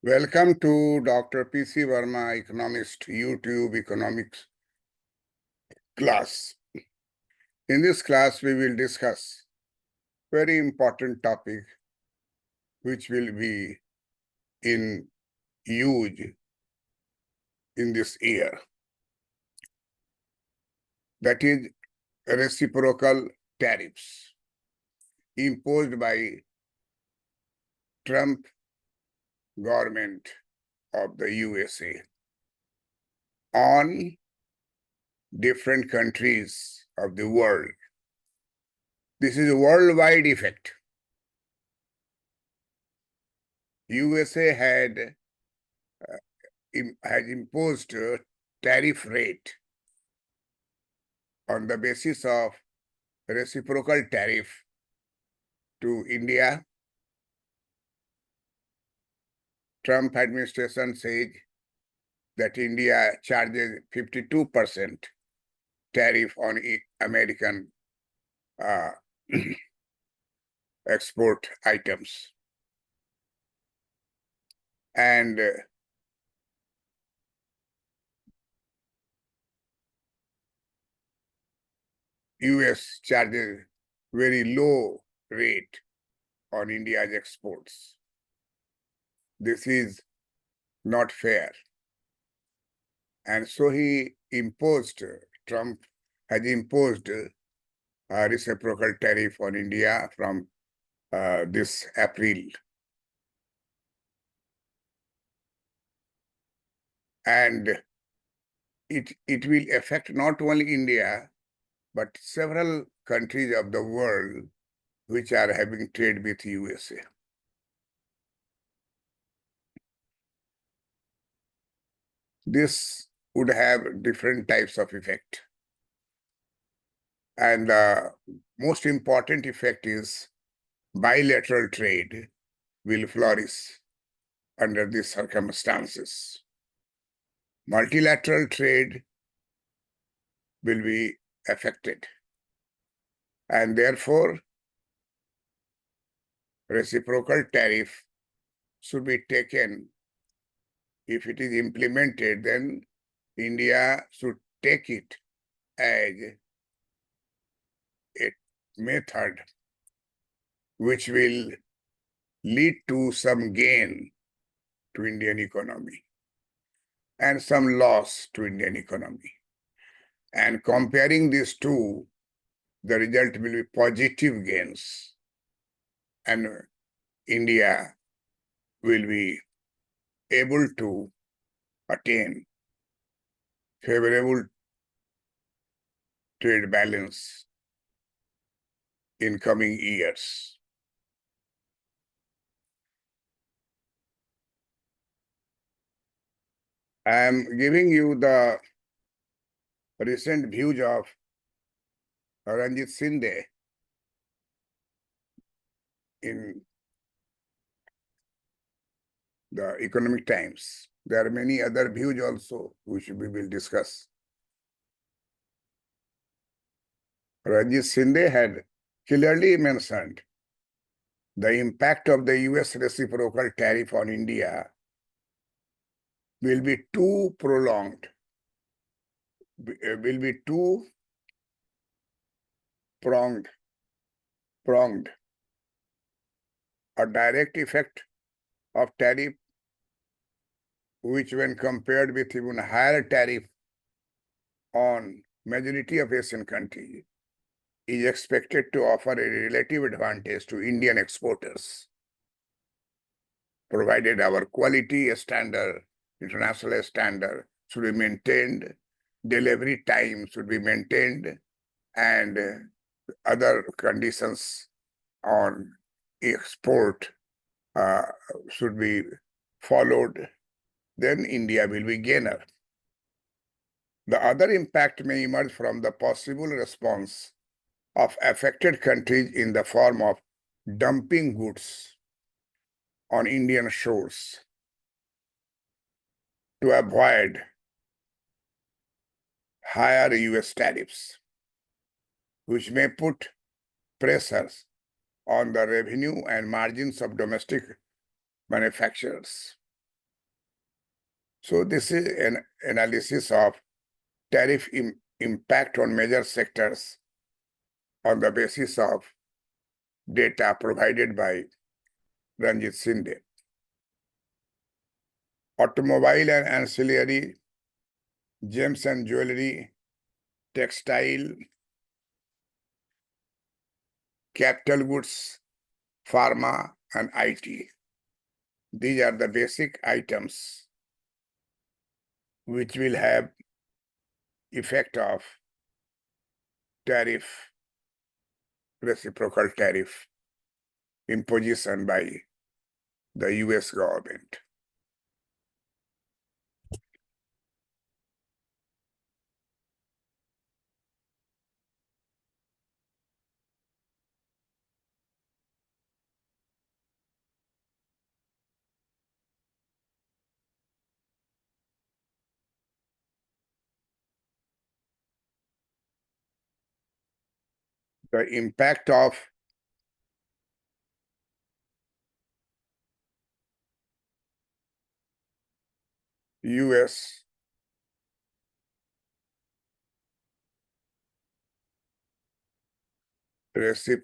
Welcome to Dr. P.C. Verma, Economist, YouTube Economics class. In this class, we will discuss very important topic which will be in use in this year. That is reciprocal tariffs imposed by Trump government of the USA on different countries of the world. This is a worldwide effect. USA has imposed a tariff rate on the basis of reciprocal tariff to India. Trump administration says that India charges 52% tariff on American export items. And US charges very low rate on India's exports. This is not fair. And so Trump has imposed a reciprocal tariff on India from this April. And it will affect not only India, but several countries of the world which are having trade with USA. This would have different types of effect. And the most important effect is bilateral trade will flourish under these circumstances. Multilateral trade will be affected. And therefore, reciprocal tariff should be taken. If it is implemented, then India should take it as a method which will lead to some gain to Indian economy and some loss to Indian economy. And comparing these two, the result will be positive gains. And India will be able to attain favorable trade balance in coming years. I am giving you the recent views of Ranjit Sinde in the Economic Times. There are many other views also which we will discuss. Ranjit Sinde had clearly mentioned the impact of the US reciprocal tariff on India will be too prolonged, will be too pronged. A direct effect of tariff, which when compared with even higher tariff on majority of Asian countries, is expected to offer a relative advantage to Indian exporters, provided our quality standard, international standard should be maintained, delivery time should be maintained, and other conditions on export should be followed, then India will be gainer. The other impact may emerge from the possible response of affected countries in the form of dumping goods on Indian shores to avoid higher US tariffs, which may put pressures on the revenue and margins of domestic manufacturers. So this is an analysis of tariff impact on major sectors on the basis of data provided by Ranjit Sinde. Automobile and ancillary, gems and jewelry, textile, capital goods, pharma, and IT. These are the basic items which will have effect of tariff, reciprocal tariff imposition by the US government. The impact of US recip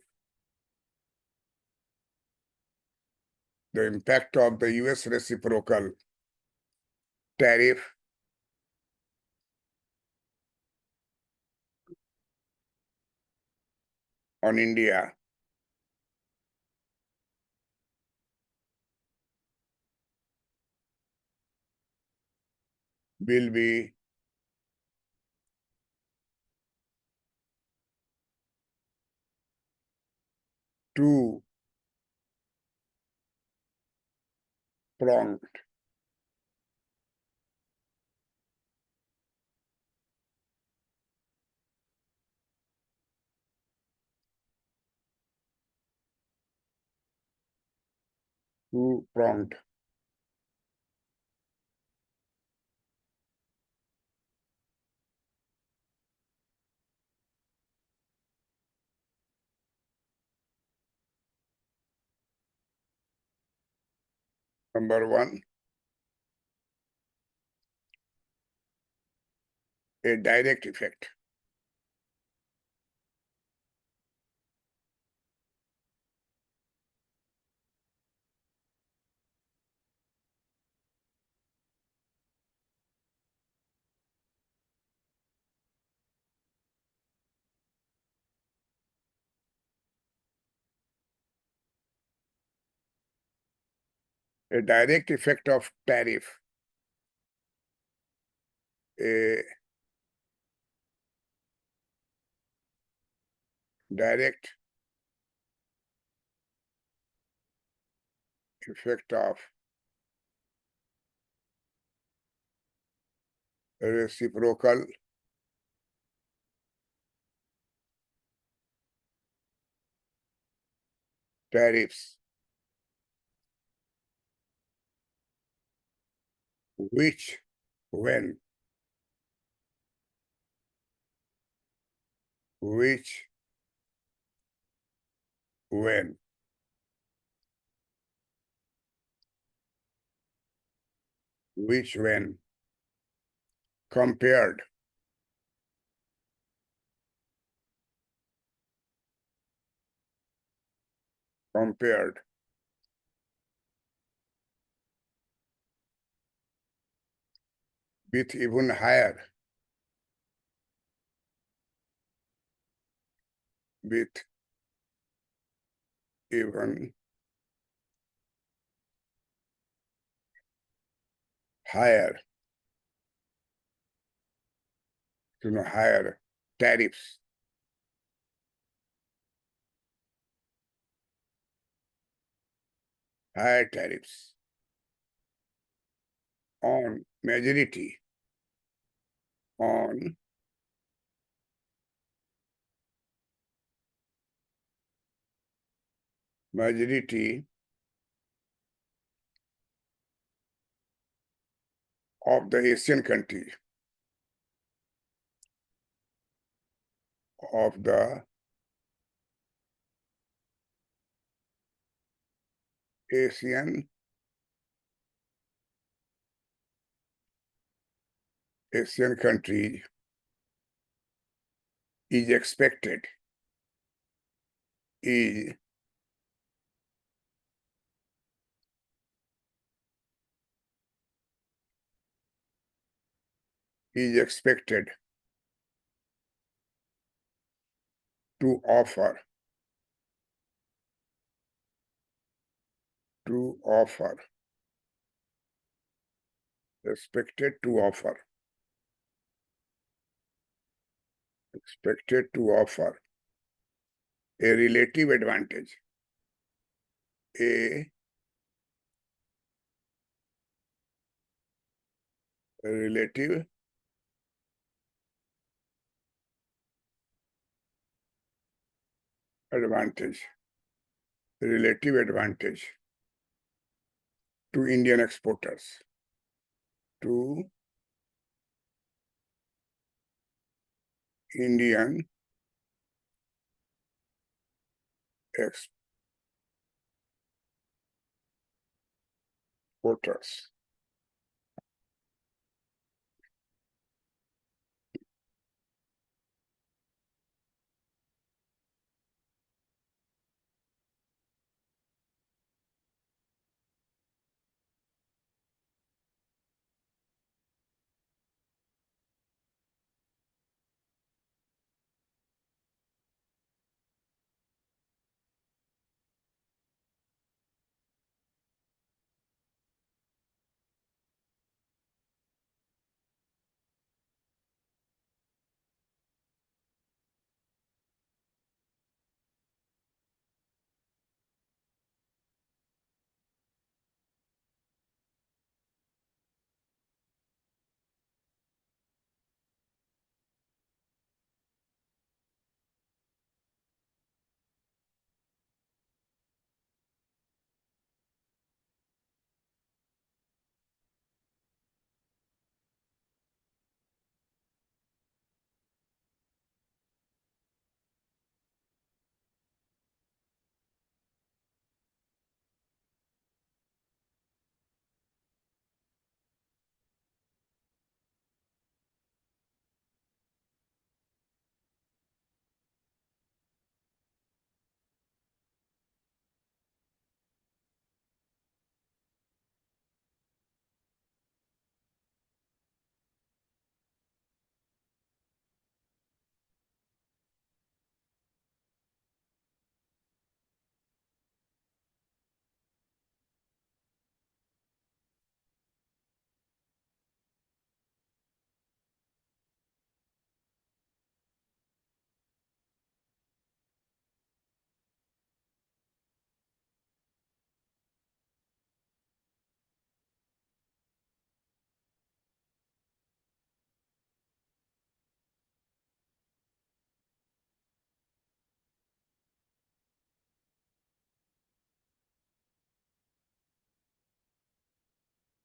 the impact of the US reciprocal tariff on India will be two-pronged. Two-pronged. Number one, a direct effect. A direct effect of tariff. A direct effect of reciprocal tariffs, which, when, which, when, which, when compared with even higher, with even higher, higher tariffs higher tariffs on majority on majority of the Asian country, of the Asian Asian country is expected is expected to offer expected to offer a relative advantage, a relative advantage, to Indian exporters, to Indian exporters.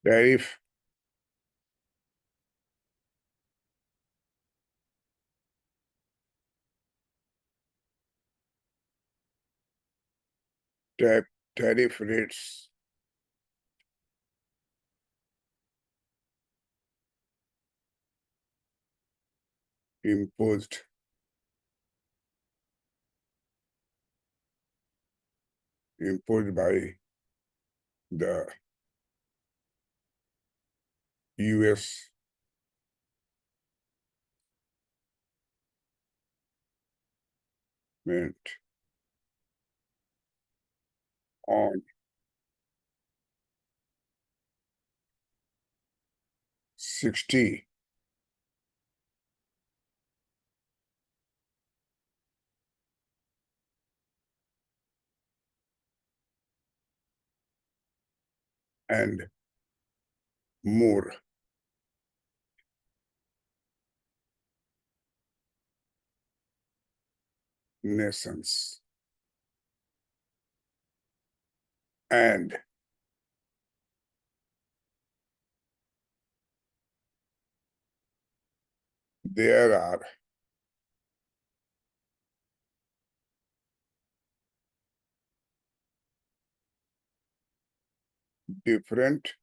Tariff tariff rates imposed by the US meant on 60 and more nations, and there are different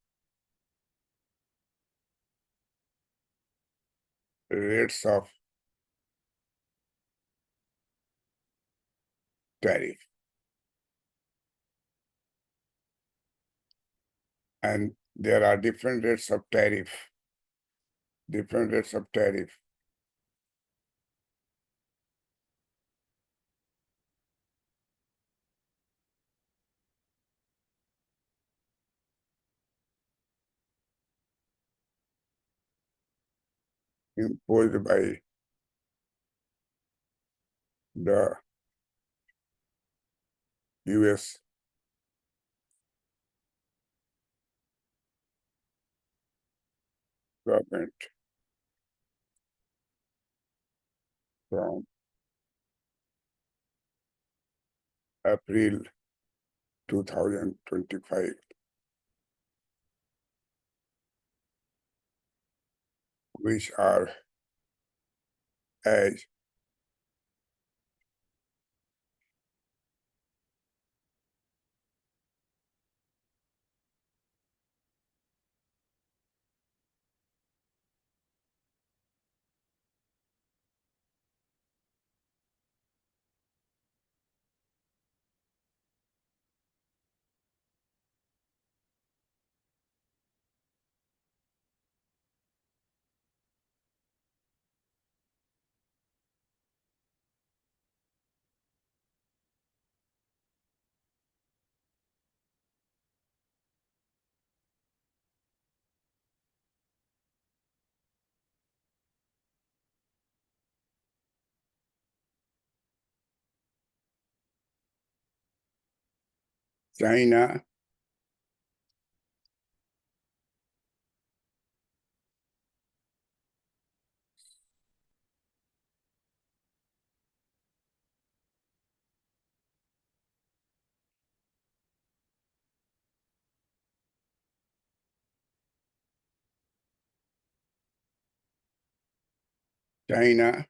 rates of tariff. And there are different rates of tariff, different rates of tariff. Imposed by the US government from April 2025, which are as China, China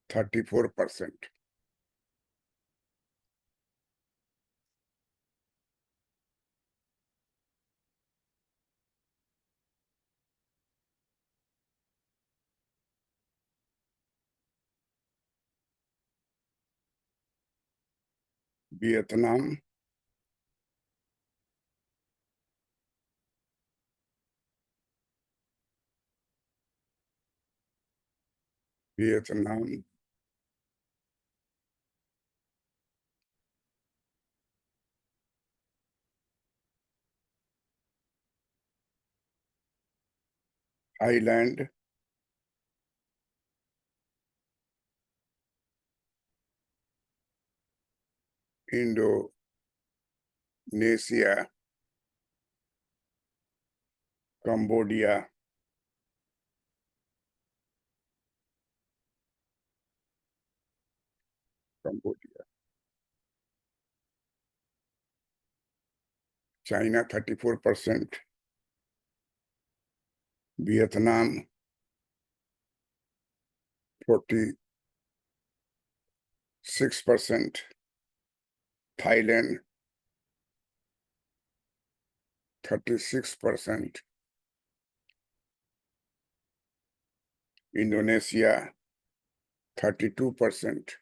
34%, Vietnam 5, Thailand, Indonesia, Cambodia, Cambodia, China 34%, Vietnam 46%, Thailand 36%, Indonesia 32%,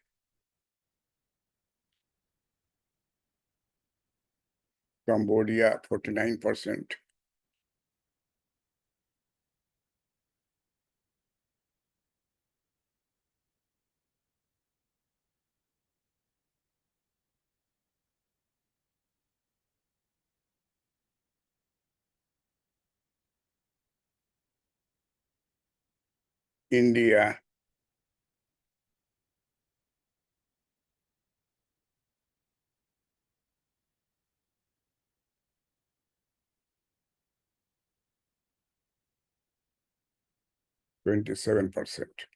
Cambodia 49%, India 27%.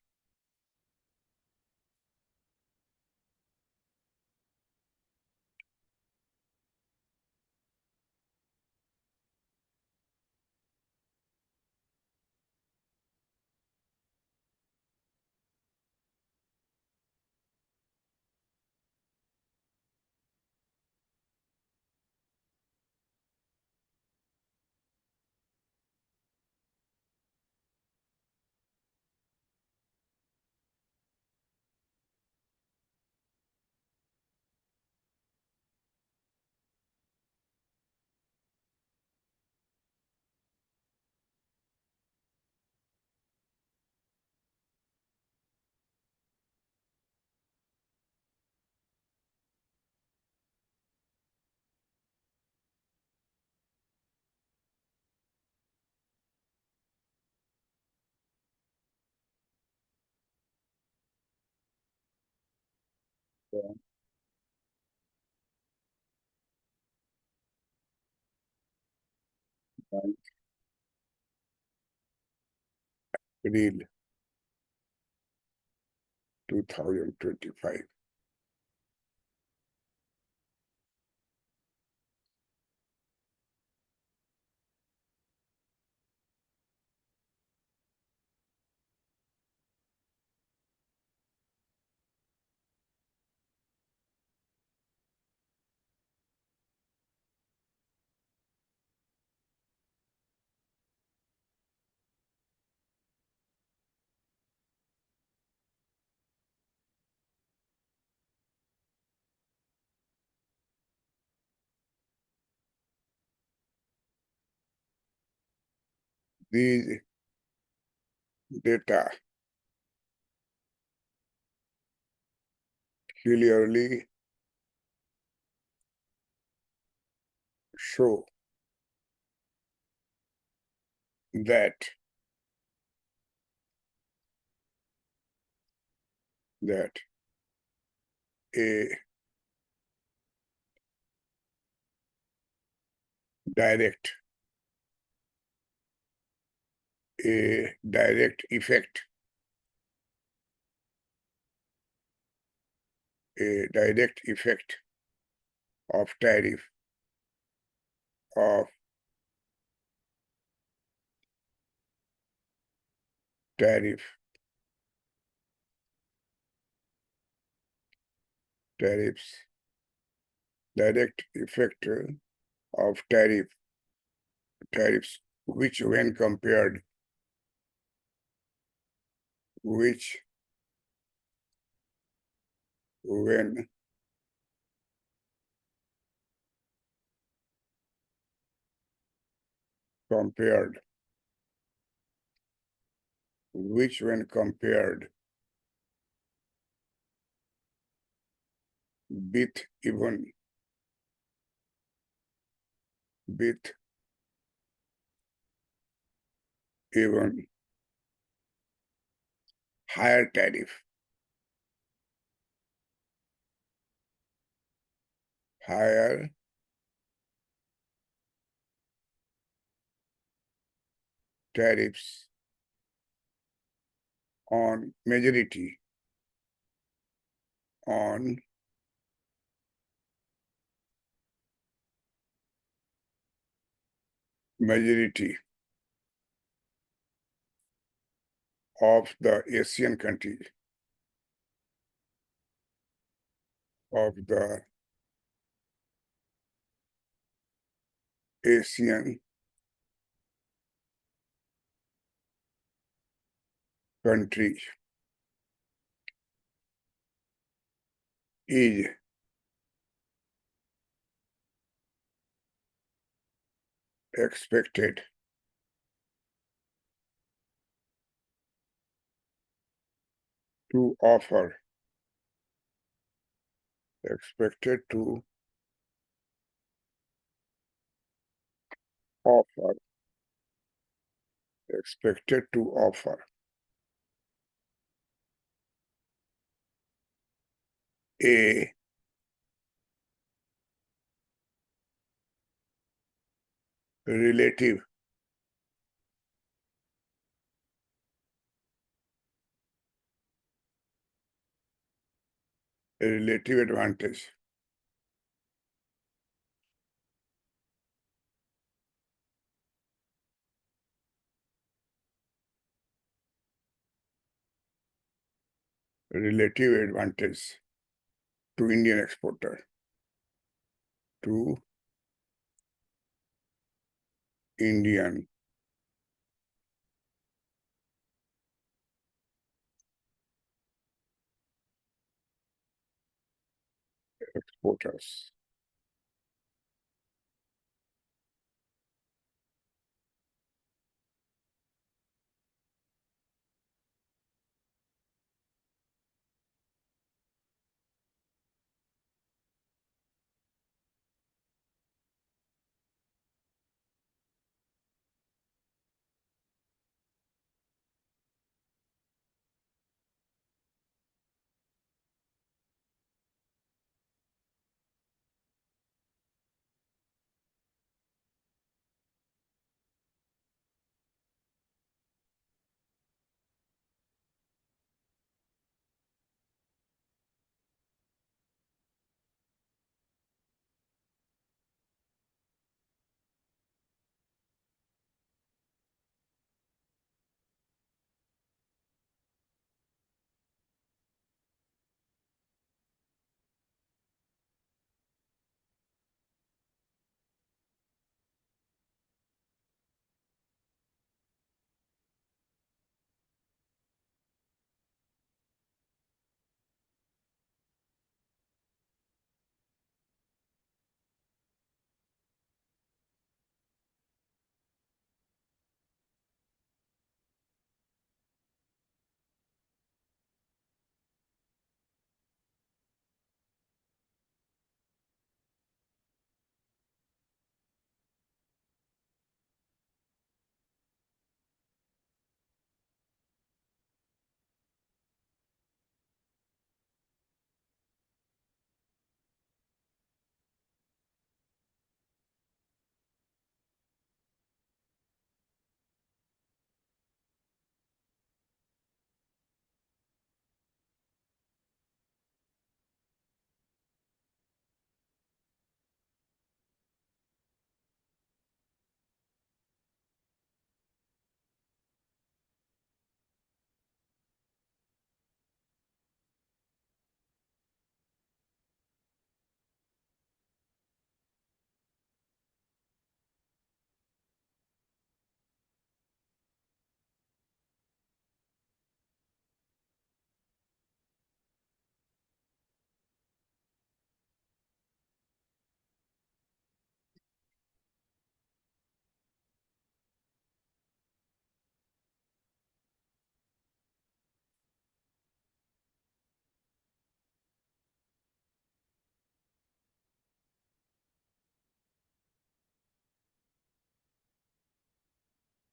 Yeah. And April 2025. These data clearly show that that a direct direct effect a direct effect of of tariff tariffs direct effect of tariffs which which when compared when compared with with even higher higher tariffs on on majority of the Asian countries of the Asian countries is expected to offer expected to offer expected to offer a relative advantage relative advantage to Indian exporter to Indian exporters.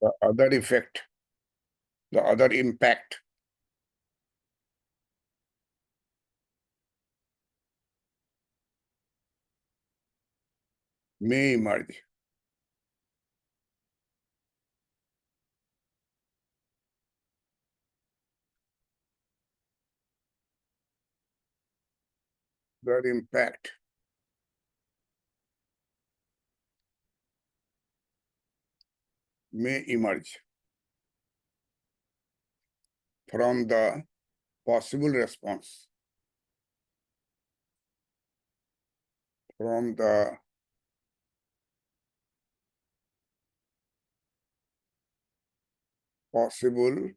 The other effect, the other impact may emerge. The impact may emerge from the possible response, from the possible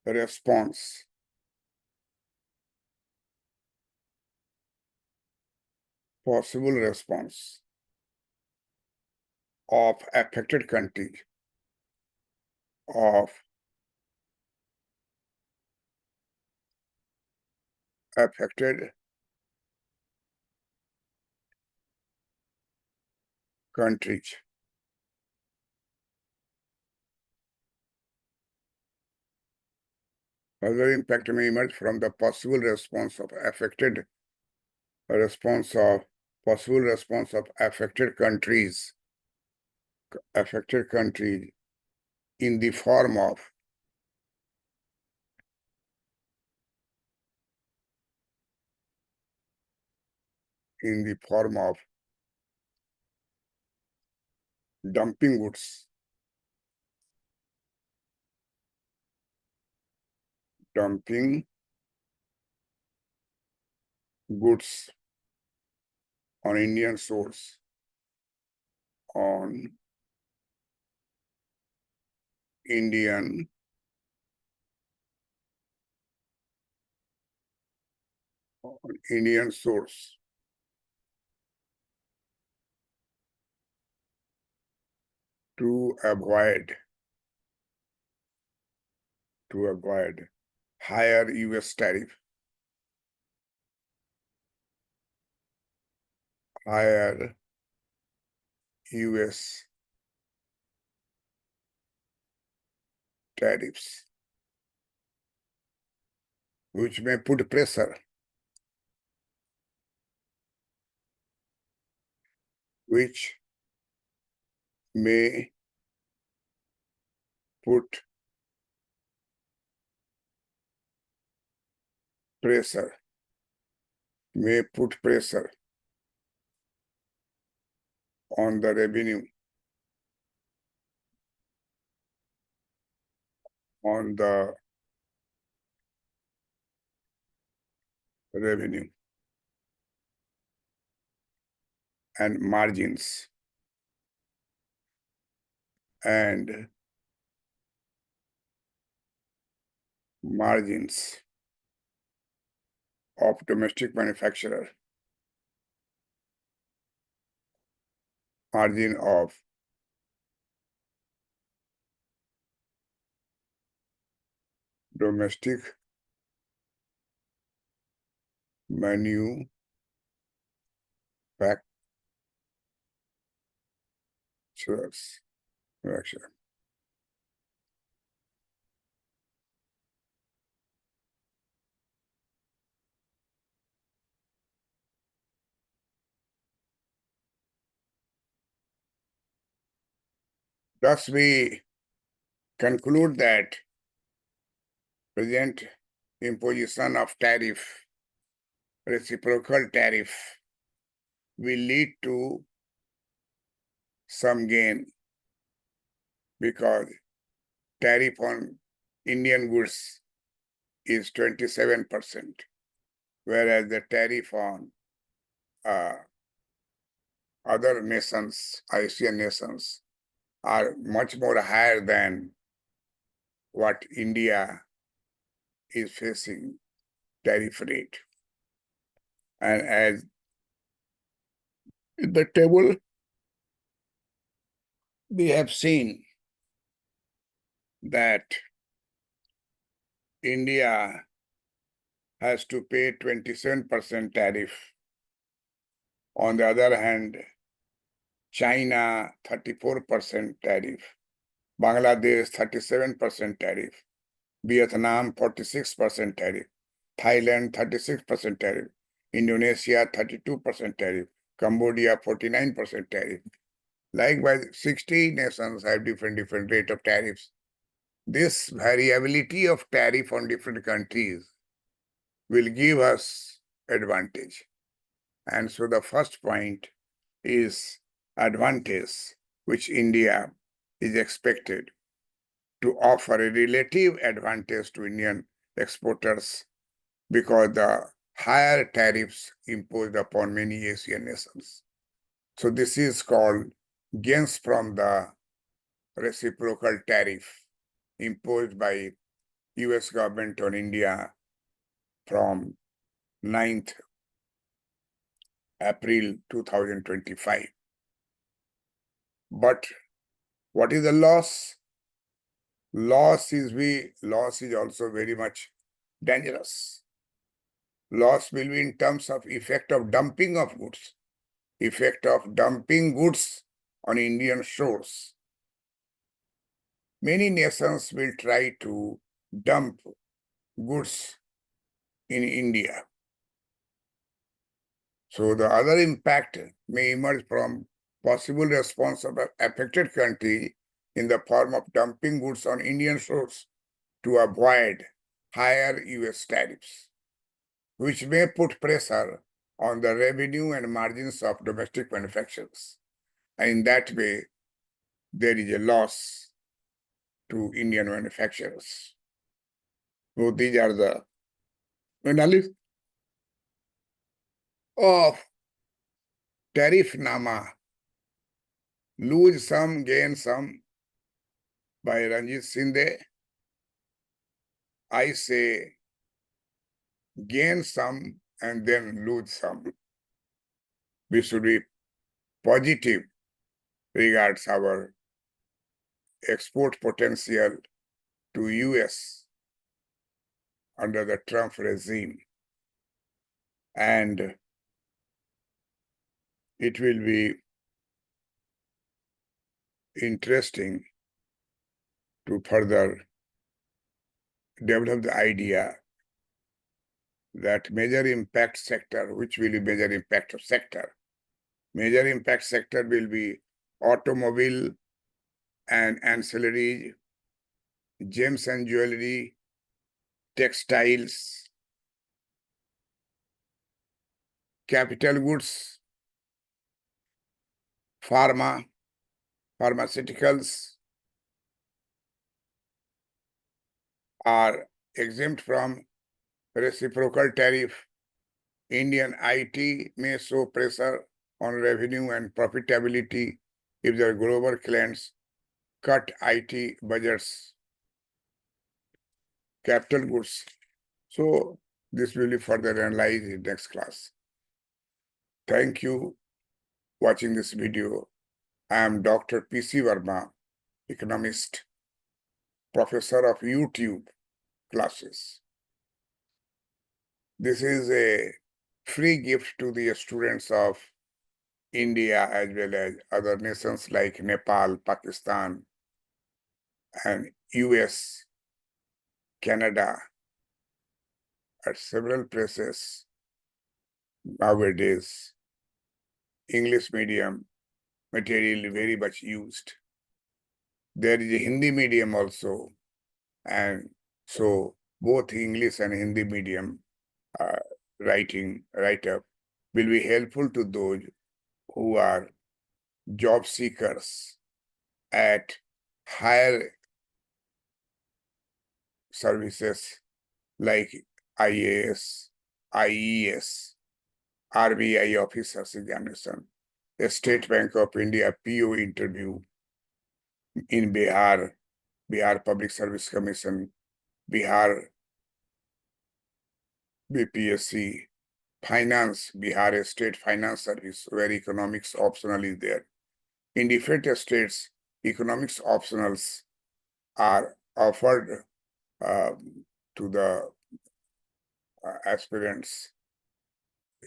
response of affected countries, of affected countries. Other impact may emerge from the possible response of affected affected countries in the form of dumping goods, dumping goods on Indian shores, on Indian shores to avoid higher US tariff, higher US tariffs, which may put pressure, which may put pressure, on the revenue, on the revenue and margins of domestic manufacturer, margin of domestic manufacturer. Thus, we conclude that present imposition of reciprocal tariff, will lead to some gain, because tariff on Indian goods is 27%, whereas the tariff on other nations, Asian nations, are much more higher than what India is facing tariff rate. And as in the table, we have seen that India has to pay 27% tariff. On the other hand, China 34% tariff. Bangladesh 37% tariff, Vietnam 46% tariff, Thailand 36% tariff, Indonesia 32% tariff, Cambodia 49% tariff. Likewise, 60 nations have different rate of tariffs. This variability of tariff on different countries will give us advantage. And so the first point is advantage, which India is expected to offer a relative advantage to Indian exporters because the higher tariffs imposed upon many Asian nations. So this is called gains from the reciprocal tariff imposed by US government on India from 9th April 2025. But what is the loss? Loss is also very much dangerous. Loss will be in terms of effect of dumping of goods. Effect of dumping goods on Indian shores. Many nations will try to dump goods in India. So the other impact may emerge from possible response of an affected country in the form of dumping goods on Indian shores to avoid higher US tariffs, which may put pressure on the revenue and margins of domestic manufacturers. And in that way, there is a loss to Indian manufacturers. So these are the analysis of Tariffnama, Lose Some, Gain Some by Ranjit Sinde. I say gain some and then lose some. We should be positive regards our export potential to US under the Trump regime. And it will be interesting to further develop the idea that major impact sector, which will be major impact of sector. Major impact sector will be automobile and ancillary, gems and jewelry, textiles, capital goods, pharmaceuticals are exempt from reciprocal tariff. Indian IT may show pressure on revenue and profitability if their global clients cut IT budgets, capital goods. So this will be further analyzed in next class. Thank you for watching this video. I am Dr. P.C. Verma, economist, professor of YouTube classes. This is a free gift to the students of India as well as other nations like Nepal, Pakistan, and US, Canada, at several places nowadays. English medium material very much used. There is a Hindi medium also, and so both English and Hindi medium write-up will be helpful to those who are job seekers at higher services like IAS, IES, RBI officers examination, the State Bank of India PO interview in Bihar, Bihar Public Service Commission, Bihar BPSC, finance, Bihar State Finance Service, where economics optional is there. In different states, economics optionals are offered to the aspirants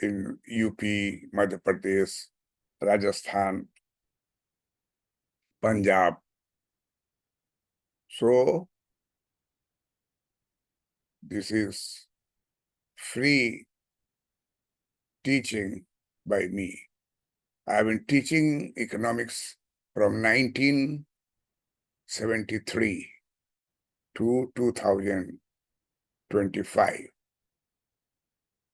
in UP, Madhya Pradesh, Rajasthan, Punjab, So this is free teaching by me. I have been teaching economics from 1973 to 2025.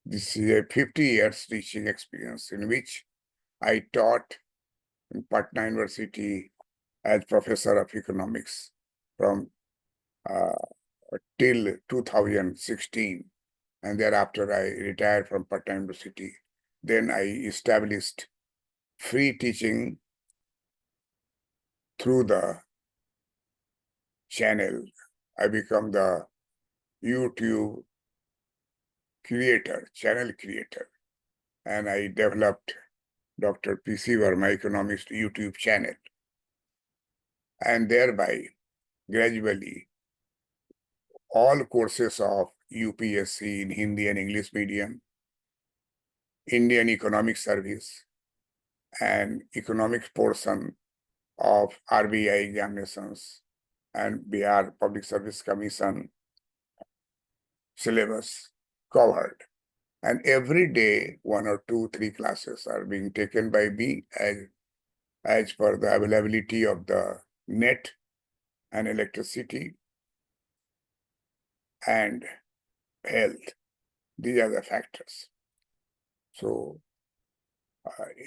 This is a 50 years teaching experience in which I taught in Patna University as professor of economics from till 2016. And thereafter I retired from Patna University. Then I established free teaching through the channel. I become the YouTube channel creator. And I developed Dr. P.C. Verma Economist YouTube channel. And thereby, gradually, all courses of UPSC in Hindi and English medium, Indian Economic Service, and economics portion of RBI examinations and Bihar Public Service Commission syllabus covered. And every day, 1 or 2, 3 classes are being taken by me as per the availability of the net and electricity and health. These are the factors. So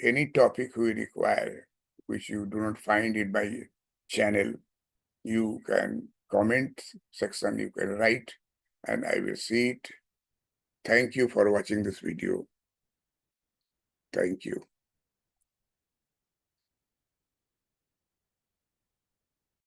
any topic we require, which you do not find in my channel, you can comment section, you can write, and I will see it. Thank you for watching this video. Thank you.